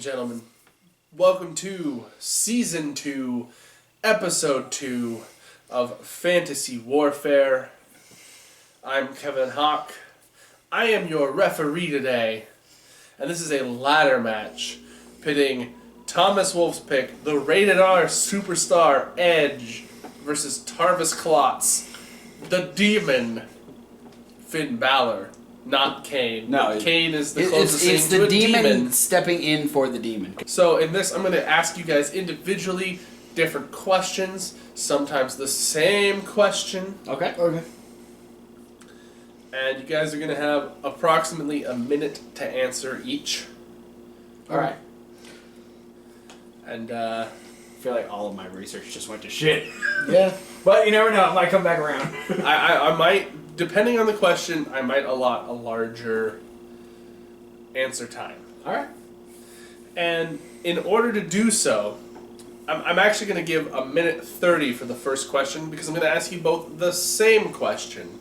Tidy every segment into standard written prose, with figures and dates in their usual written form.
gentlemen, welcome to Season 2, Episode 2 of Fantasy Warfare. I'm Kevin Hawk. I am your referee today, and this is a ladder match pitting Thomas Wolf's pick, the Rated R superstar Edge, versus Tarvis Klotz, the demon, Finn Balor. Not Kane. No, Kane is the closest thing it's to the a demon stepping in for the demon. So in this, I'm going to ask you guys individually different questions, sometimes the same question. Okay. And you guys are going to have approximately a minute to answer each. All right. And I feel like all of my research just went to shit. Yeah. But you never know, it might come back around. I might, depending on the question, I might allot a larger answer time. All right. And in order to do so, I'm actually going to give a minute 30 for the first question because I'm going to ask you both the same question.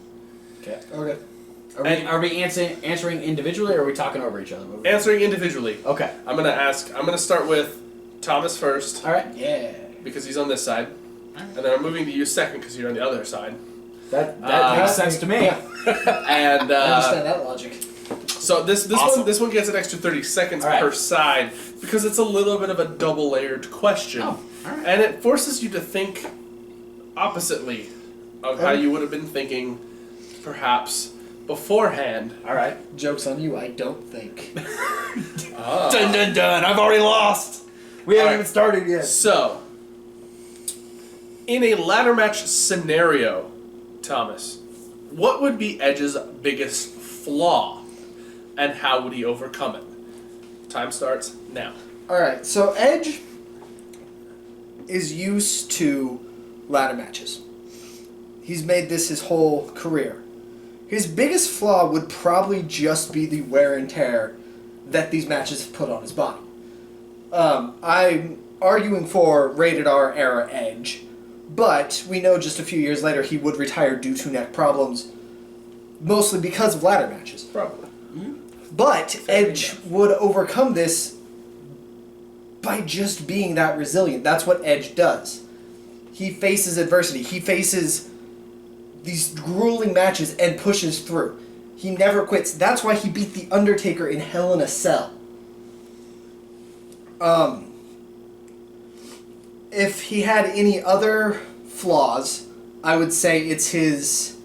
Okay. Okay. Are we answering individually, or are we talking over each other? Answering individually. Okay. I'm going to start with Thomas first. All right. Yeah. Because he's on this side. And then I'm moving to you second because you're on the other side. That makes sense to me. And I understand that logic. so this one gets an extra 30 seconds per side because it's a little bit of a double layered question. Oh, all right. And it forces you to think oppositely of how you would have been thinking perhaps beforehand. All right. Joke's on you, I don't think. Dun dun dun! I've already lost. We haven't even started yet. So, in a ladder match scenario, Thomas, what would be Edge's biggest flaw, and how would he overcome it? Time starts now. Alright, so Edge is used to ladder matches. He's made this his whole career. His biggest flaw would probably just be the wear and tear that these matches have put on his body. I'm arguing for Rated R era Edge, but we know just a few years later he would retire due to neck problems, mostly because of ladder matches. Probably. But Edge would overcome this by just being that resilient. That's what Edge does. He faces adversity. He faces these grueling matches and pushes through. He never quits. That's why he beat The Undertaker in Hell in a Cell. If he had any other flaws, I would say it's his...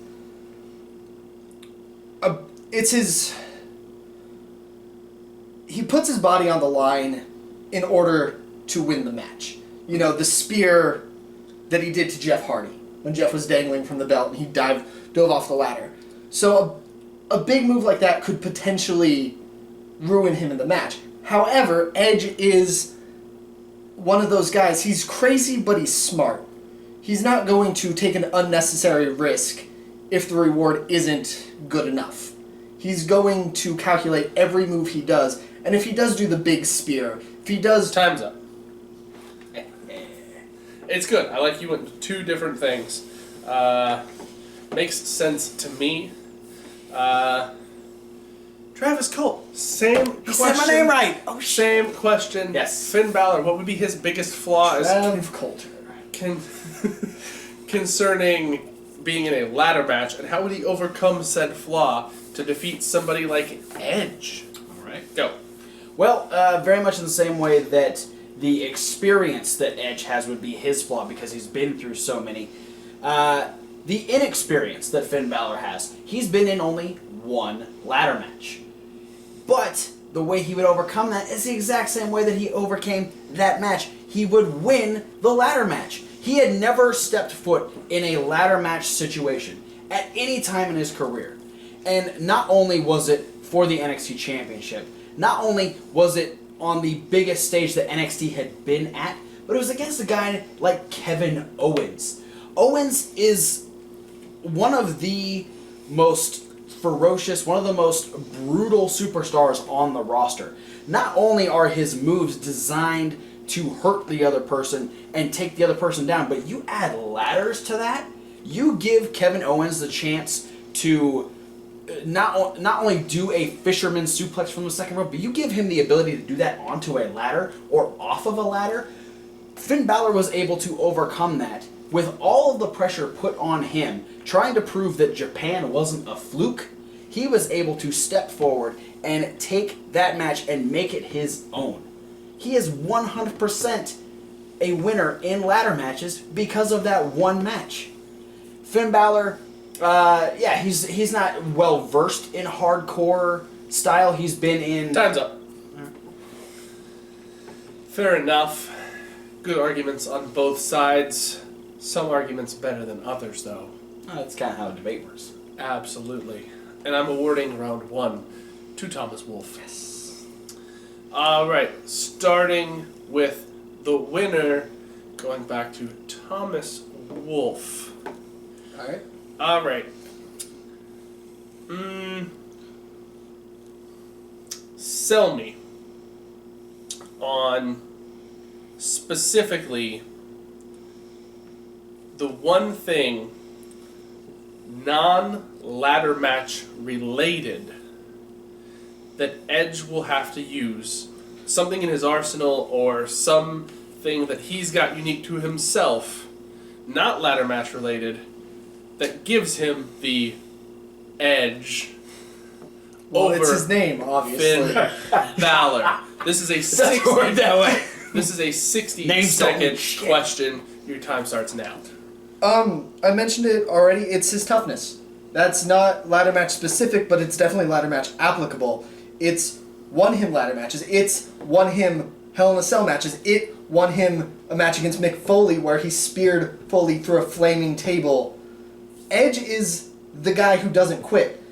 He puts his body on the line in order to win the match. You know, the spear that he did to Jeff Hardy when Jeff was dangling from the belt and he dove off the ladder. So a big move like that could potentially ruin him in the match. However, Edge is one of those guys. He's crazy, but he's smart. He's not going to take an unnecessary risk if the reward isn't good enough. He's going to calculate every move he does, and if he does do the big spear, if he does... Time's up. It's good. I like you went to two different things. Makes sense to me. Travis Colt, same question. You said my name right. Oh, shit. Same question. Yes. Finn Balor, what would be his biggest flaw Trav Coulter. concerning being in a ladder match, and how would he overcome said flaw to defeat somebody like Edge? All right. Go. Well, very much in the same way that the experience that Edge has would be his flaw because he's been through so many. The inexperience that Finn Balor has, he's been in only one ladder match. But the way he would overcome that is the exact same way that he overcame that match. He would win the ladder match. He had never stepped foot in a ladder match situation at any time in his career. And not only was it for the NXT Championship, not only was it on the biggest stage that NXT had been at, but it was against a guy like Kevin Owens. Owens is one of the most ferocious, one of the most brutal superstars on the roster. Not only are his moves designed to hurt the other person and take the other person down, but you add ladders to that, you give Kevin Owens the chance to not only do a fisherman suplex from the second rope, but you give him the ability to do that onto a ladder or off of a ladder. Finn Balor was able to overcome that with all of the pressure put on him, trying to prove that Japan wasn't a fluke. He was able to step forward and take that match and make it his own. He is 100% a winner in ladder matches because of that one match. Finn Balor, he's not well versed in hardcore style. He's been in... Time's up. Fair enough. Good arguments on both sides. Some arguments better than others, though. That's kind of how a debate works. Absolutely. And I'm awarding round 1 to Thomas Wolfe. Yes. Alright, starting with the winner, going back to Thomas Wolfe. Alright. Alright. Sell me on specifically the one thing non-ladder match related that Edge will have to use, something in his arsenal or something that he's got unique to himself, not ladder match related, that gives him the edge. Well, over it's his name, obviously. Finn Balor. This is a 60 that way. This is a 60 Names second don't shit. question. Your time starts now. I mentioned it already. It's his toughness. That's not ladder match specific, but it's definitely ladder match applicable. It's won him ladder matches. It's won him Hell in a Cell matches. It won him a match against Mick Foley where he speared Foley through a flaming table. Edge is the guy who doesn't quit.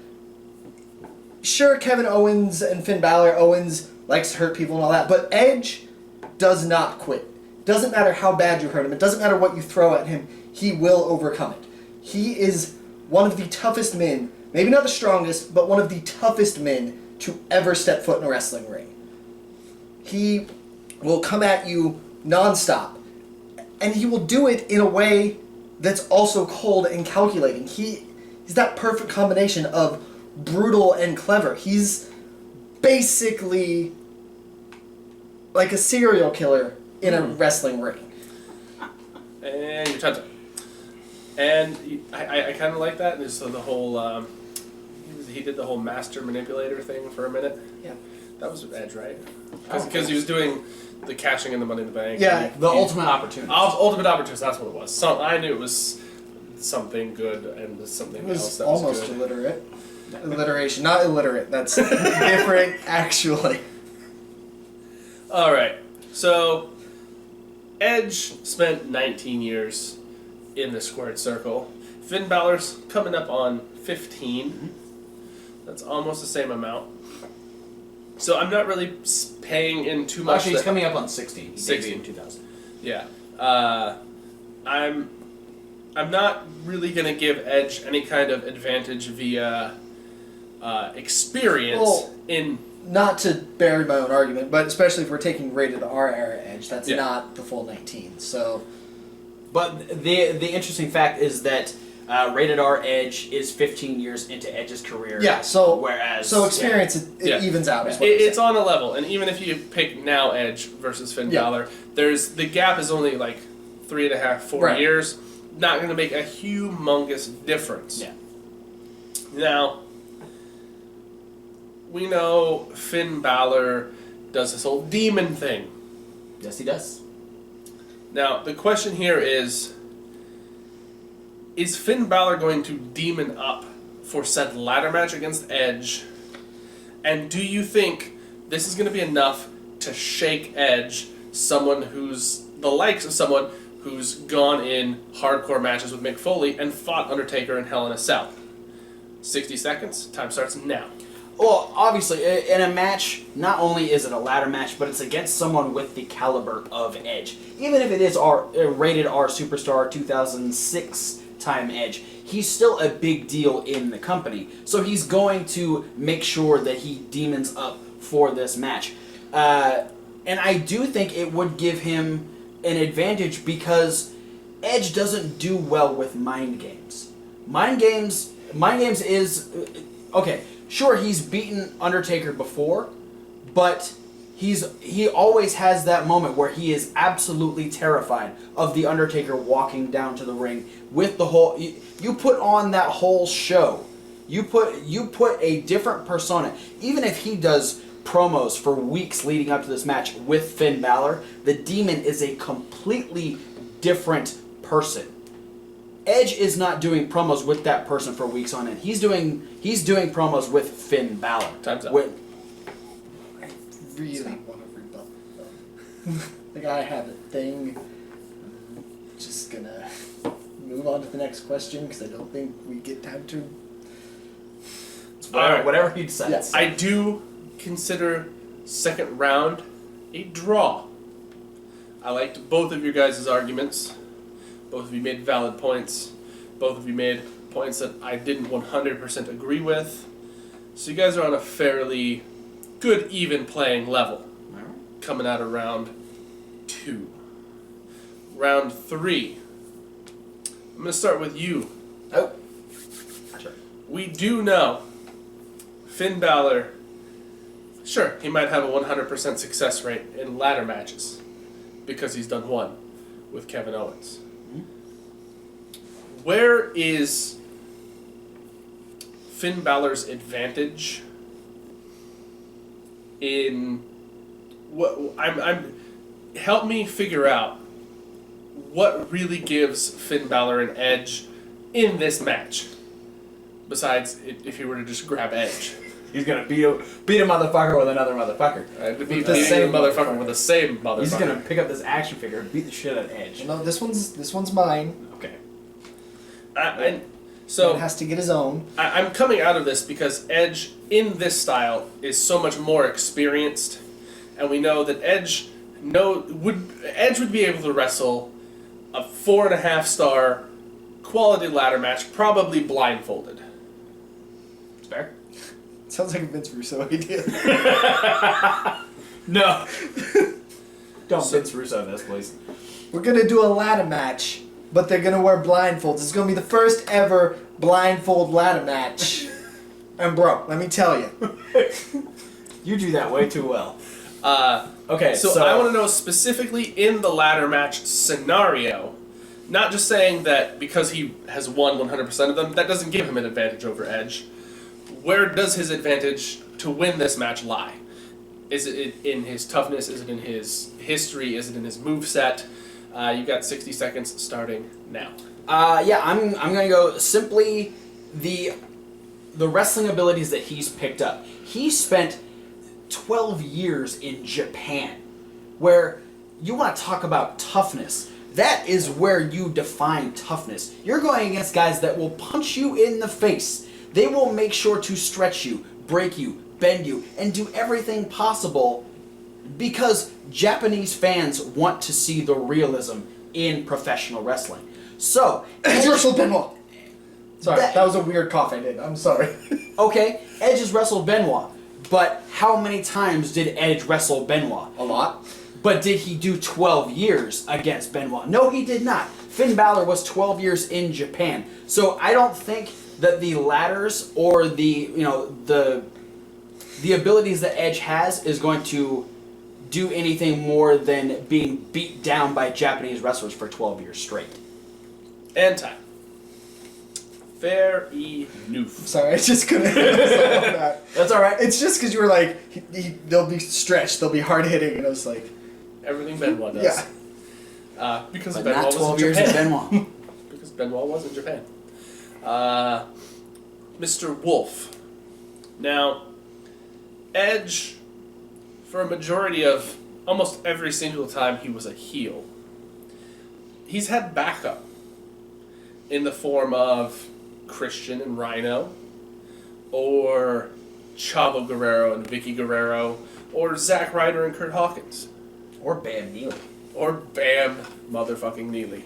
Sure, Kevin Owens and Finn Balor, Owens likes to hurt people and all that, but Edge does not quit. Doesn't matter how bad you hurt him. It doesn't matter what you throw at him. He will overcome it. He is one of the toughest men, maybe not the strongest, but one of the toughest men to ever step foot in a wrestling ring. He will come at you nonstop, and he will do it in a way that's also cold and calculating. He's that perfect combination of brutal and clever. He's basically like a serial killer in a wrestling ring. And your time's up. And I kind of like that. And so the whole he did the whole master manipulator thing for a minute. Yeah. That was Edge, right? Because he was doing the cashing in the Money in the Bank. Yeah, The Ultimate Opportunist. Ultimate Opportunist. That's what it was. I knew it was something good and something It was else that almost was good. illiterate. Alliteration, not illiterate. That's different, actually. All right. So Edge spent 19 years in the squared circle. Finn Balor's coming up on 15. That's almost the same amount. So I'm not really paying in too much. Actually, he's coming up on 16. He 16. debuted in 2000. Yeah. I'm not really going to give Edge any kind of advantage via experience Well, in... Not to bury my own argument, but especially if we're taking rated R era Edge, that's Yeah. not the full 19. So, But the interesting fact is that Rated R Edge is 15 years into Edge's career. yeah. So whereas experience it Yeah. evens out. Is what It's on a level, and even if you pick now Edge versus Finn Yeah. Balor, the gap is only like 3.5, 4 Right. years. Not going to make a humongous difference. Yeah. Now, we know Finn Balor does this whole demon thing. Yes, he does. Now, the question here is Finn Balor going to demon up for said ladder match against Edge? And do you think this is going to be enough to shake Edge, someone who's the likes of someone who's gone in hardcore matches with Mick Foley and fought Undertaker in Hell in a Cell? 60 seconds. Time starts now. Well, obviously, in a match, not only is it a ladder match, but it's against someone with the caliber of Edge. Even if it is Rated R Superstar 2006 time Edge, he's still a big deal in the company. So he's going to make sure that he demons up for this match. And I do think it would give him an advantage because Edge doesn't do well with mind games. Mind games is okay, sure, he's beaten Undertaker before, but he always has that moment where he is absolutely terrified of the Undertaker walking down to the ring with the whole. You put on that whole show. You put a different persona. Even if he does promos for weeks leading up to this match with Finn Balor, the Demon is a completely different person. Edge is not doing promos with that person for weeks on end. He's doing promos with Finn Balor. Time's up. I really want to rebut them. Like, I have a thing. I'm just gonna move on to the next question because I don't think we get time to. Whatever he decides. Yes. I do consider second round a draw. I liked both of your guys' arguments. Both of you made valid points. Both of you made points that I didn't 100% agree with. So you guys are on a fairly good, even playing level. Coming out of round 2. Round 3. I'm going to start with you. Oh. Sure. We do know Finn Balor, sure, he might have a 100% success rate in ladder matches because he's done one with Kevin Owens. Where is Finn Balor's advantage in what help me figure out what really gives Finn Balor an edge in this match besides if he were to just grab Edge. He's gonna beat a motherfucker with another motherfucker. Beat the same motherfucker with the same motherfucker. He's gonna pick up this action figure and beat the shit out of Edge. No, this one's mine. Okay. So It has to get his own. I'm coming out of this because Edge in this style is so much more experienced, and we know that Edge would be able to wrestle a 4.5-star quality ladder match, probably blindfolded. It's fair. Sounds like a Vince Russo idea. No. Don't Vince Russo this, please. We're gonna do a ladder match, but they're gonna wear blindfolds. It's gonna be the first ever blindfold ladder match. And bro, let me tell you. You do that way too well. Okay, So I want to know specifically in the ladder match scenario, not just saying that because he has won 100% of them, that doesn't give him an advantage over Edge. Where does his advantage to win this match lie? Is it in his toughness? Is it in his history? Is it in his moveset? You've got 60 seconds starting now. Yeah, I'm gonna go simply the wrestling abilities that he's picked up. He spent 12 years in Japan, where you want to talk about toughness. That is where you define toughness. You're going against guys that will punch you in the face. They will make sure to stretch you, break you, bend you, and do everything possible because Japanese fans want to see the realism in professional wrestling. So, Edge wrestled Benoit. Sorry, that was a weird cough I did. I'm sorry. Okay, Edge has wrestled Benoit, but how many times did Edge wrestle Benoit? A lot. But did he do 12 years against Benoit? No, he did not. Finn Balor was 12 years in Japan. So I don't think that the ladders or the abilities that Edge has is going to do anything more than being beat down by Japanese wrestlers for 12 years straight. And time. Fair enough. Sorry, I just couldn't handle that. That's all right. It's just because you were like, they'll be stretched, they'll be hard hitting, and I was like, Everything Benoit does. yeah. Because But Benoit not was 12 in years in Japan. Benoit. Because Benoit was in Japan. Mr. Wolf. Now, Edge, for a majority of almost every single time he was a heel, he's had backup in the form of Christian and Rhino, or Chavo Guerrero and Vicky Guerrero, or Zack Ryder and Kurt Hawkins. Or Bam Neely. Or Bam motherfucking Neely.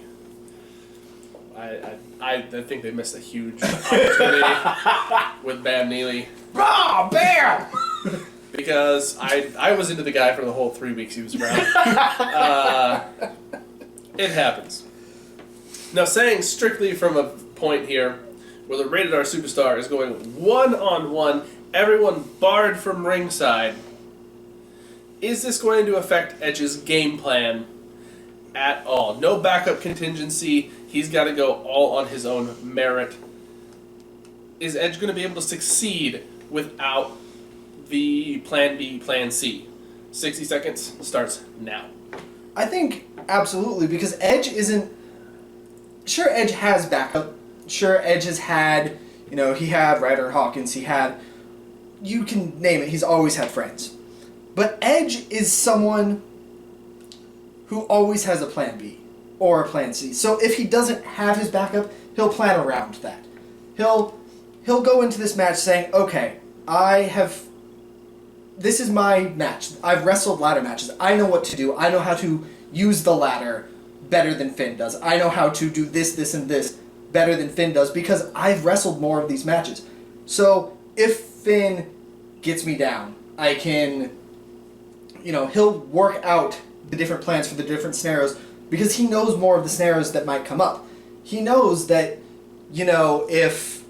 I think they missed a huge opportunity with Bam Neely. Oh, Bam! Because I was into the guy for the whole 3 weeks he was around. It happens. Now, saying strictly from a point here where the Rated R Superstar is going one-on-one, everyone barred from ringside. Is this going to affect Edge's game plan at all? No backup contingency. He's got to go all on his own merit. Is Edge going to be able to succeed without the Plan B, Plan C? 60 seconds starts now. I think absolutely, because Edge isn't... Sure, Edge has backup. Sure, Edge has had... he had Ryder Hawkins, he had... You can name it, he's always had friends. But Edge is someone who always has a Plan B or a Plan C. So if he doesn't have his backup, he'll plan around that. He'll go into this match saying, okay, this is my match. I've wrestled ladder matches. I know what to do. I know how to use the ladder better than Finn does. I know how to do this, this, and this better than Finn does because I've wrestled more of these matches. So if Finn gets me down, I can, he'll work out the different plans for the different scenarios because he knows more of the scenarios that might come up. He knows that, if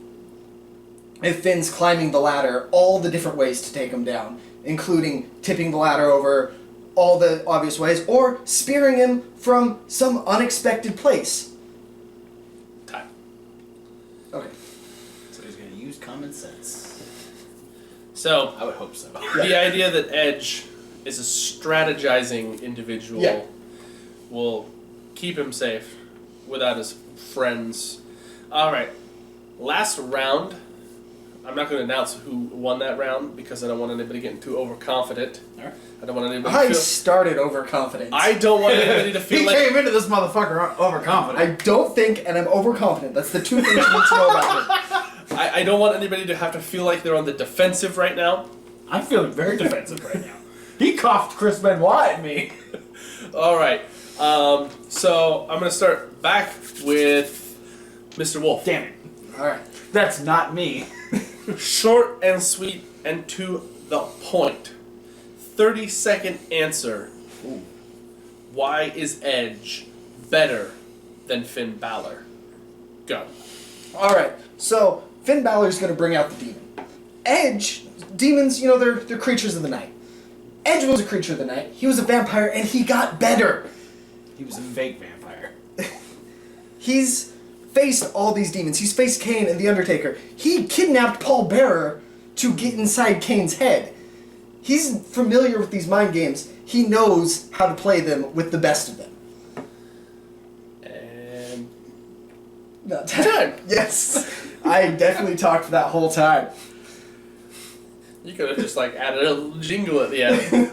Finn's climbing the ladder, all the different ways to take him down, including tipping the ladder over all the obvious ways, or spearing him from some unexpected place. Time. Okay. So he's going to use common sense. So, I would hope so. the idea that Edge is a strategizing individual will keep him safe without his friends. Alright, last round. I'm not going to announce who won that round because I don't want anybody getting too overconfident. Alright. I don't want anybody I to feel... started overconfident. I don't want anybody to feel He like... came into this motherfucker overconfident. I don't think, and I'm overconfident. That's the two things you need to know about me. I don't want anybody to have to feel like they're on the defensive right now. I'm feeling very defensive right now. He coughed Chris Benoit at me. Alright, so I'm going to start back with Mr. Wolf. Damn it. Alright. That's not me. Short and sweet and to the point. 30-second answer. Ooh. Why is Edge better than Finn Balor? Go. Alright, so Finn Balor's going to bring out the demon. Edge, demons, they're creatures of the night. Edge was a creature of the night. He was a vampire, and he got better. He was a fake vampire. He's faced all these demons. He's faced Kane and The Undertaker. He kidnapped Paul Bearer to get inside Kane's head. He's familiar with these mind games. He knows how to play them with the best of them. And... No, time. Yes. I definitely talked that whole time. You could have just added a little jingle at the end.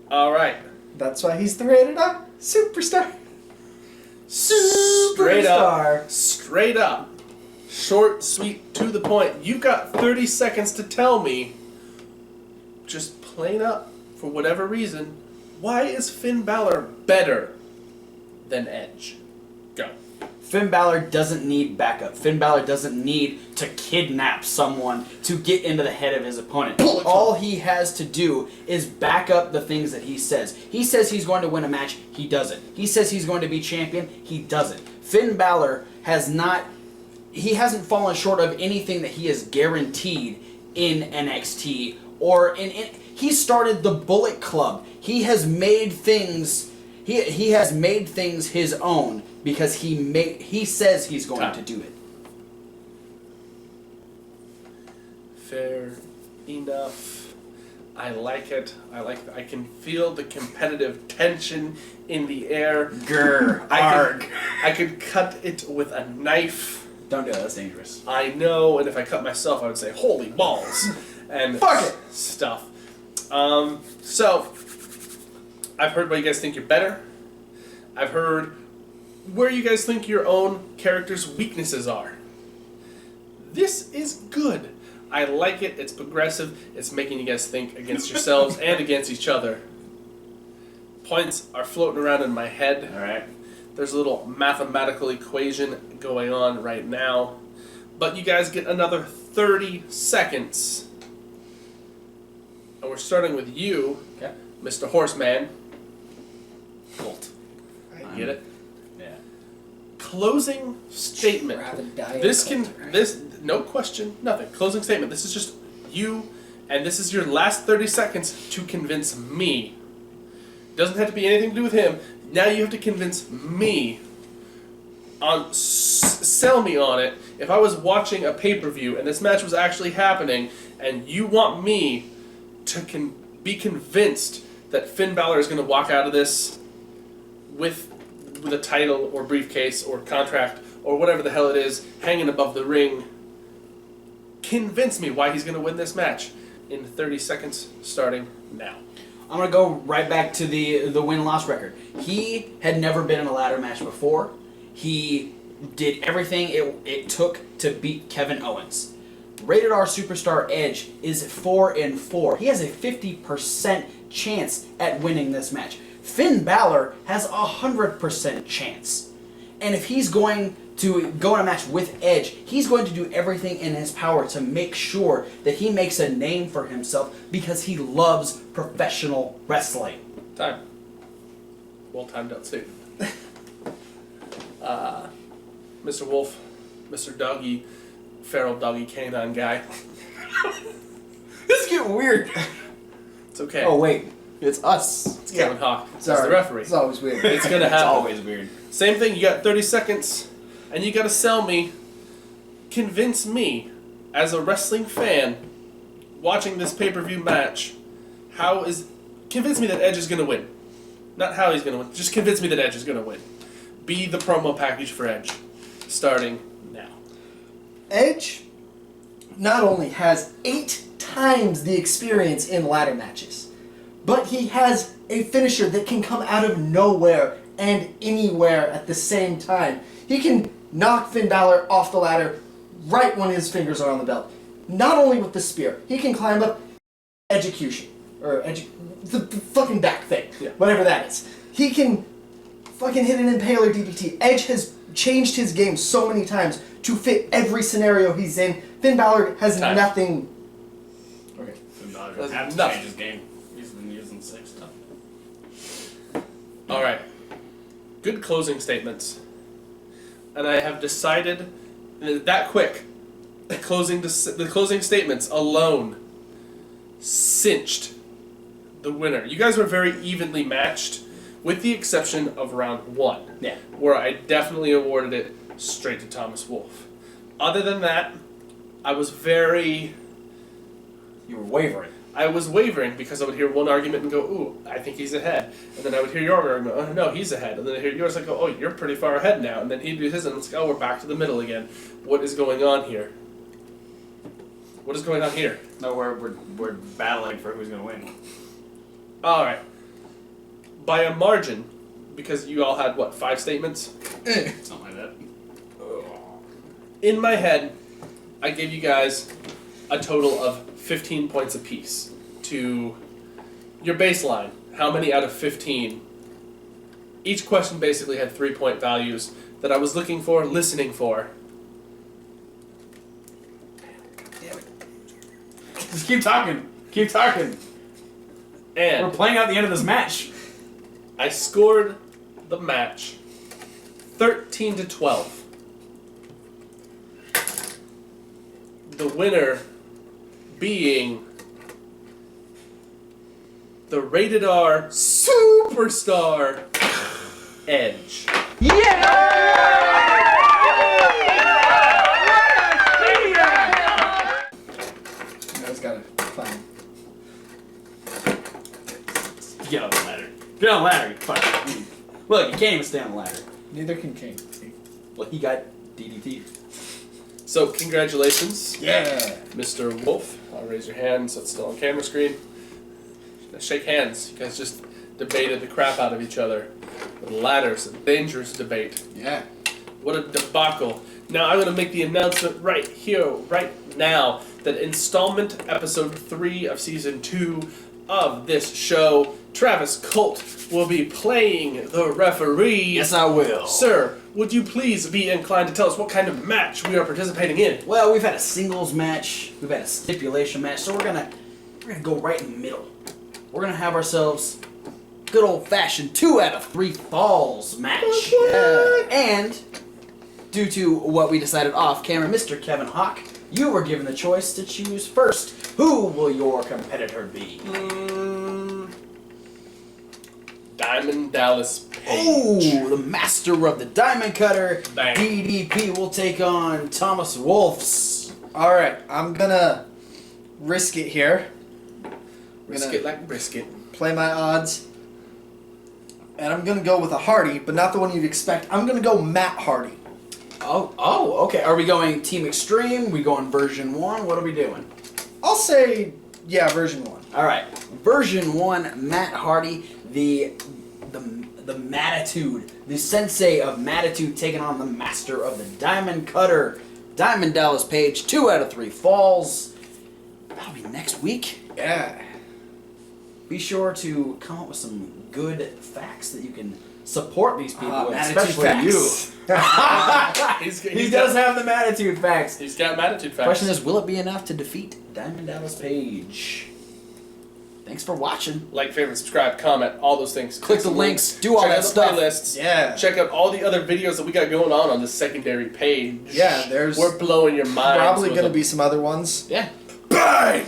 Alright. That's why he's the rated R superstar. Straight up. Superstar. Straight up. Short, sweet, to the point. You've got 30 seconds to tell me, just plain up, for whatever reason, why is Finn Balor better than Edge? Go. Finn Balor doesn't need backup. Finn Balor doesn't need to kidnap someone to get into the head of his opponent. All he has to do is back up the things that he says. He says he's going to win a match, he doesn't. He says he's going to be champion, he doesn't. Finn Balor hasn't fallen short of anything that he has guaranteed in NXT or he started the Bullet Club. He has made things he has made things his own because he says he's going to do it. Fair enough. I like it. I can feel the competitive tension in the air. Grr. Arg. I could cut it with a knife. Don't do that, that's dangerous. I know, and if I cut myself, I would say, holy balls, and Fuck it. stuff. So, I've heard why you guys think you're better. I've heard where you guys think your own character's weaknesses are. This is good. I like it. It's progressive. It's making you guys think against yourselves and against each other. Points are floating around in my head. Alright. There's a little mathematical equation going on right now. But you guys get another 30 seconds. And we're starting with you, Okay. Mr. Horseman. Colt. Get it? Yeah. closing statement. No question, nothing. Closing statement. This is just you, and this is your last 30 seconds to convince me. Doesn't have to be anything to do with him. Now you have to convince me. Sell me on it. If I was watching a pay-per-view and this match was actually happening, and you want me to be convinced that Finn Balor is going to walk out of this with a title or briefcase or contract or whatever the hell it is hanging above the ring, convince me why he's going to win this match in 30 seconds starting now. I'm going to go right back to the win-loss record. He had never been in a ladder match before. He did everything it took to beat Kevin Owens. Rated R Superstar Edge is 4-4. He has a 50% chance at winning this match. Finn Balor has a 100% chance. And if he's going to go in a match with Edge, he's going to do everything in his power to make sure that he makes a name for himself because he loves professional wrestling. Time. Well timed out statement. Mr. Wolf, Mr. Doggy, feral doggy canine guy. This is getting weird. It's okay. Oh, wait. It's us. It's Kevin Hawk. It's Sorry. the referee. It's always weird. It's going to happen. It's always weird. Same thing, you got 30 seconds, and you got to sell me, convince me, as a wrestling fan, watching this pay-per-view match, convince me that Edge is going to win. Not how he's going to win, just convince me that Edge is going to win. Be the promo package for Edge, starting now. Edge not only has 8 times the experience in ladder matches, but he has a finisher that can come out of nowhere and anywhere at the same time. He can knock Finn Balor off the ladder right when his fingers are on the belt. Not only with the spear, he can climb up execution, or the fucking back thing, whatever that is. He can fucking hit an impaler DDT. Edge has changed his game so many times to fit every scenario he's in. Finn Balor has nothing. Okay. Finn Balor doesn't have to nothing. change his game. He's been using 6 stuff. Alright. Good closing statements. And I have decided that quick. The closing statements alone cinched the winner. You guys were very evenly matched, with the exception of round 1, where I definitely awarded it straight to Thomas Wolfe. Other than that, I was very... You were wavering. I was wavering because I would hear one argument and go, ooh, I think he's ahead. And then I would hear your argument, oh, no, he's ahead. And then I hear yours, I go, oh, you're pretty far ahead now. And then he'd do his, and it's like, oh, we're back to the middle again. What is going on here? What is going on here? No, we're battling for who's going to win. All right. By a margin, because you all had, 5 statements? Something like that. In my head, I gave you guys a total of 15 points apiece to your baseline. How many out of 15? Each question basically had 3-point values that I was listening for. Damn it. Just keep talking. Keep talking. And we're playing out the end of this match. I scored the match 13-12. The winner being the Rated R Superstar Edge. You guys gotta find. Get on the ladder. Get on the ladder. Fuck. Look, you can't even stay on the ladder. Neither can Kane. Well, he got DDT. So, congratulations, Yeah. Mr. Wolf. I'll raise your hand so it's still on camera screen. Shake hands. You guys just debated the crap out of each other. With ladders, a dangerous debate. Yeah. What a debacle. Now I'm going to make the announcement right here, right now, that installment episode 3 of season 2 of this show, Travis Colt will be playing the referee. Yes, I will. Sir, would you please be inclined to tell us what kind of match we are participating in? Well, we've had a singles match, we've had a stipulation match, so we're gonna go right in the middle. We're gonna have ourselves good old-fashioned 2 out of 3 falls match. Yeah. And due to what we decided off camera, Mr. Kevin Hawk, you were given the choice to choose first. Who will your competitor be? Diamond Dallas Page. Oh, the master of the diamond cutter. Bang. DDP will take on Thomas Wolfs. All right, I'm gonna risk it here. Risk it like brisket. Play my odds. And I'm gonna go with a Hardy, but not the one you'd expect. I'm gonna go Matt Hardy. Oh, okay. Are we going Team Extreme? We going version 1? What are we doing? I'll say, yeah, version 1. All right, version 1, Matt Hardy, the Matitude, the sensei of Matitude, taking on the master of the diamond cutter, Diamond Dallas Page. 2 out of 3 falls. That'll be next week. Yeah. Be sure to come up with some good facts that you can support these people with, Matitude especially facts. you. He does have the Matitude facts. He's got Matitude facts. Question is, will it be enough to defeat Diamond Dallas Page? Thanks for watching. Like, favorite, subscribe, comment, all those things. Click the links, do all Check that out the stuff. Playlists. Yeah. Check out all the other videos that we got going on the secondary page. Yeah, there's We're blowing your mind. probably gonna be some other ones. Yeah. Bang!